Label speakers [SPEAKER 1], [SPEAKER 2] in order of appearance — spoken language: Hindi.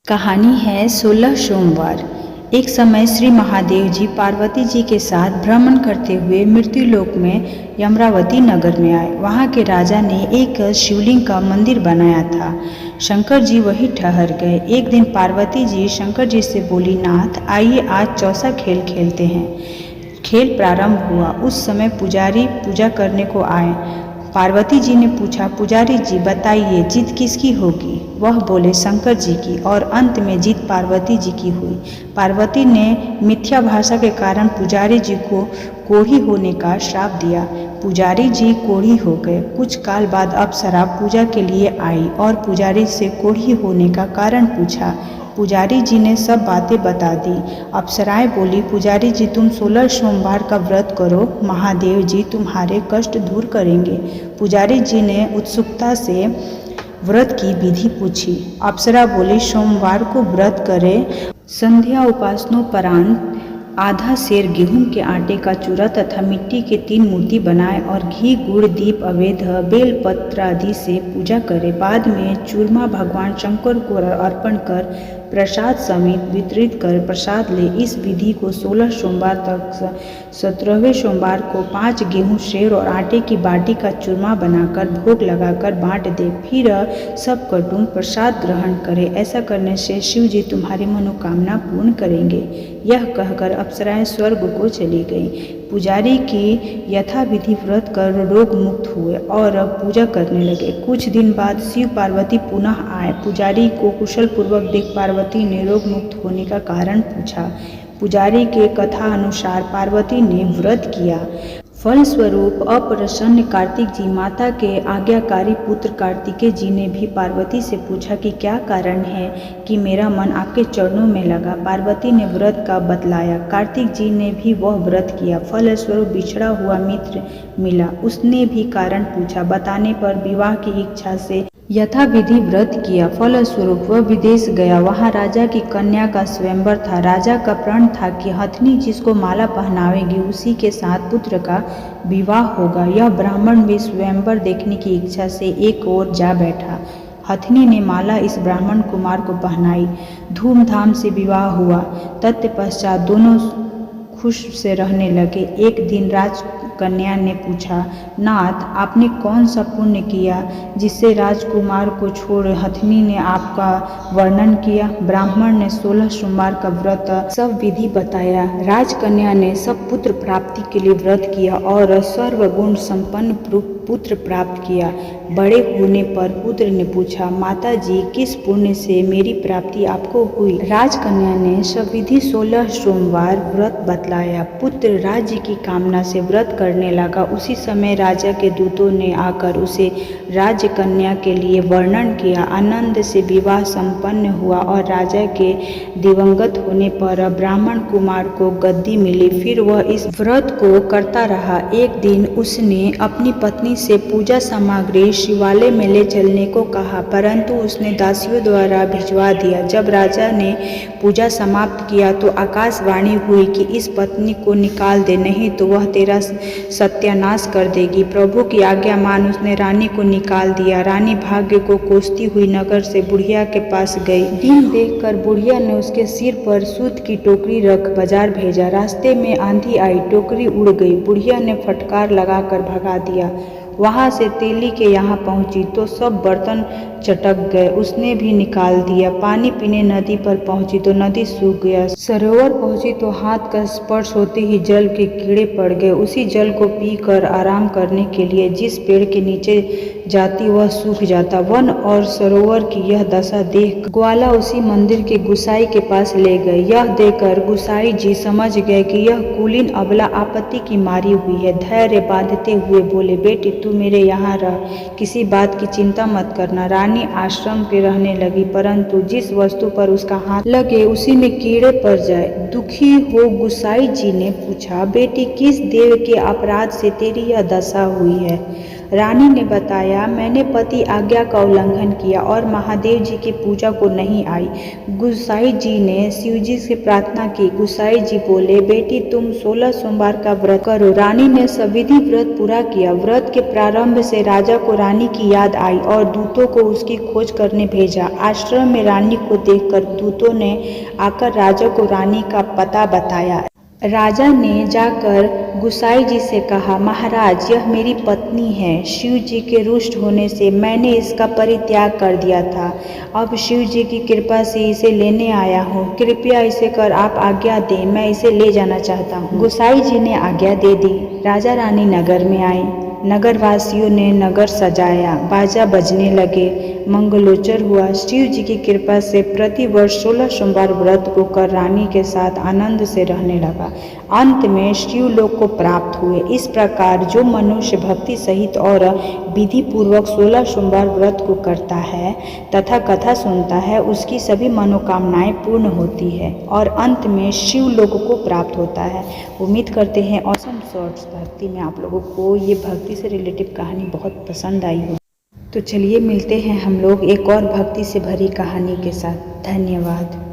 [SPEAKER 1] कहानी है 16 सोमवार। एक समय श्री महादेव जी पार्वती जी के साथ भ्रमण करते हुए मृत्युलोक में यमरावती नगर में आए। वहाँ के राजा ने एक शिवलिंग का मंदिर बनाया था। शंकर जी वहीं ठहर गए। एक दिन पार्वती जी शंकर जी से बोली, नाथ आइए आज चौसा खेल खेलते हैं। खेल प्रारंभ हुआ। उस समय पुजारी पूजा करने को आए। पार्वती जी ने पूछा, पुजारी जी बताइए जीत किसकी होगी? वह बोले, शंकर जी की। और अंत में जीत पार्वती जी की हुई। पार्वती ने मिथ्या भाषा के कारण पुजारी जी को कोढ़ी होने का श्राप दिया। पुजारी जी कोढ़ी हो गए। कुछ काल बाद अप्सरा पूजा के लिए आई और पुजारी से कोढ़ी होने का कारण पूछा। पुजारी जी ने सब बातें बता दी। अप्सराएं बोली, पुजारी जी तुम 16 सोमवार का व्रत करो, महादेव जी तुम्हारे कष्ट दूर करेंगे। पुजारी जी ने उत्सुकता से व्रत की विधि पूछी। अप्सरा बोली, सोमवार को व्रत करें, संध्या उपासनोपरांत आधा सेर गेहूं के आटे का चूरा तथा मिट्टी के 3 मूर्ति बनाए और घी गुड़ दीप अवैध बेलपत्र आदि से पूजा करे। बाद में चूरमा भगवान शंकर को अर्पण कर प्रसाद समेत वितरित कर प्रसाद ले। इस विधि को 16 सोमवार तक 17वें सोमवार को 5 गेहूं सेर और आटे की बाटी का चूरमा बनाकर भोग लगाकर बांट दे। फिर सब कुटुंब प्रसाद ग्रहण करे। ऐसा करने से शिव जी तुम्हारी मनोकामना पूर्ण करेंगे। यह कहकर अप्सराएं स्वर्ग को चली गईं। पुजारी की यथाविधि व्रत कर रोग मुक्त हुए और पूजा करने लगे। कुछ दिन बाद शिव पार्वती पुनः आए। पुजारी को कुशल पूर्वक देख पार्वती ने रोग मुक्त होने का कारण पूछा। पुजारी के कथा अनुसार पार्वती ने व्रत किया। फलस्वरूप अप्रसन्न कार्तिक जी माता के आज्ञाकारी पुत्र कार्तिकेय जी ने भी पार्वती से पूछा कि क्या कारण है कि मेरा मन आपके चरणों में लगा। पार्वती ने व्रत का बतलाया। कार्तिक जी ने भी वह व्रत किया। फलस्वरूप बिछड़ा हुआ मित्र मिला। उसने भी कारण पूछा। बताने पर विवाह की इच्छा से यथाविधि व्रत किया। फलस्वरूप वह विदेश गया। वहाँ राजा की कन्या का स्वयंवर था। राजा का प्रण था कि हथनी जिसको माला पहनावेगी उसी के साथ पुत्र का विवाह होगा। यह ब्राह्मण भी स्वयंवर देखने की इच्छा से एक ओर जा बैठा। हथनी ने माला इस ब्राह्मण कुमार को पहनाई। धूमधाम से विवाह हुआ। तत्पश्चात दोनों खुश से रहने लगे। एक दिन राजकन्या ने पूछा, नाथ आपने कौन सा पुण्य किया जिससे राजकुमार को छोड़ हथनी ने आपका वर्णन किया? ब्राह्मण ने 16 सोमवार का व्रत सब विधि बताया। राजकन्या ने सब पुत्र प्राप्ति के लिए व्रत किया और सर्वगुण संपन्न पुत्र प्राप्त किया। बड़े होने पर पुत्र ने पूछा, माता जी किस पुण्य से मेरी प्राप्ति आपको हुई? राजकन्या ने सविधि 16 सोमवार व्रत बतलाया। पुत्र राज्य की कामना से व्रत करने लगा। उसी समय राजा के दूतों ने आकर उसे राजकन्या के लिए वर्णन किया। आनंद से विवाह संपन्न हुआ और राजा के दिवंगत होने पर ब्राह्मण कुमार को गद्दी मिली। फिर वह इस व्रत को करता रहा। एक दिन उसने अपनी पत्नी से पूजा सामग्री शिवालय में ले चलने को कहा, परंतु उसने दासियों द्वारा भिजवा दिया। जब राजा ने पूजा समाप्त किया तो आकाशवाणी हुई कि इस पत्नी को निकाल दे, नहीं तो वह तेरा सत्यानाश कर देगी। प्रभु की आज्ञा मान उसने रानी को निकाल दिया। रानी भाग्य को कोसती हुई नगर से बुढ़िया के पास गई। दिन देखकर बुढ़िया ने उसके सिर पर सूत की टोकरी रख बाजार भेजा। रास्ते में आंधी आई, टोकरी उड़ गई। बुढ़िया ने फटकार लगाकर भगा दिया। वहाँ से तेली के यहाँ पहुँची तो सब बर्तन चटक गए। उसने भी निकाल दिया। पानी पीने नदी पर पहुँची तो नदी सूख गया। सरोवर पहुँची तो हाथ का स्पर्श होते ही जल के कीड़े पड़ गए। उसी जल को पीकर आराम करने के लिए जिस पेड़ के नीचे जाती वह सूख जाता। वन और सरोवर की यह दशा देख ग्वाला उसी मंदिर के गुसाई के पास ले गए। यह देखकर गुसाई जी समझ गए कि यह कुलीन अबला आपत्ति की मारी हुई है। धैर्य बांधते हुए बोले, बेटी तू मेरे यहाँ रह, किसी बात की चिंता मत करना। रानी आश्रम के रहने लगी, परंतु जिस वस्तु पर उसका हाथ लगे उसी में कीड़े पड़ जाए। दुखी हो गुसाई जी ने पूछा, बेटी किस देव के अपराध से तेरी यह दशा हुई है? रानी ने बताया, मैंने पति आज्ञा का उल्लंघन किया और महादेव जी की पूजा को नहीं आई। गुसाई जी ने शिव जी से प्रार्थना की। गुसाई जी बोले, बेटी तुम 16 सोमवार का व्रत करो। रानी ने सविधि व्रत पूरा किया। व्रत के प्रारंभ से राजा को रानी की याद आई और दूतों को उसकी खोज करने भेजा। आश्रम में रानी को देखकर दूतों ने आकर राजा को रानी का पता बताया। राजा ने जाकर गुसाई जी से कहा, महाराज यह मेरी पत्नी है। शिव जी के रुष्ट होने से मैंने इसका परित्याग कर दिया था। अब शिव जी की कृपा से इसे लेने आया हूँ। कृपया इसे कर आप आज्ञा दें, मैं इसे ले जाना चाहता हूँ। गुसाई जी ने आज्ञा दे दी। राजा रानी नगर में आए। नगरवासियों ने नगर सजाया, बाजा बजने लगे, मंगलोचर हुआ। शिव जी की कृपा से प्रतिवर्ष 16 सोमवार व्रत को कर रानी के साथ आनंद से रहने लगा। अंत में शिवलोक को प्राप्त हुए। इस प्रकार जो मनुष्य भक्ति सहित और विधि पूर्वक 16 सोमवार व्रत को करता है तथा कथा सुनता है, उसकी सभी मनोकामनाएं पूर्ण होती है और अंत में शिवलोक को प्राप्त होता है। उम्मीद करते हैं ऑसम शॉर्ट्स भक्ति में आप लोगों को ये भक्ति से रिलेटिव कहानी बहुत पसंद आई हो। तो चलिए मिलते हैं हम लोग एक और भक्ति से भरी कहानी के साथ। धन्यवाद।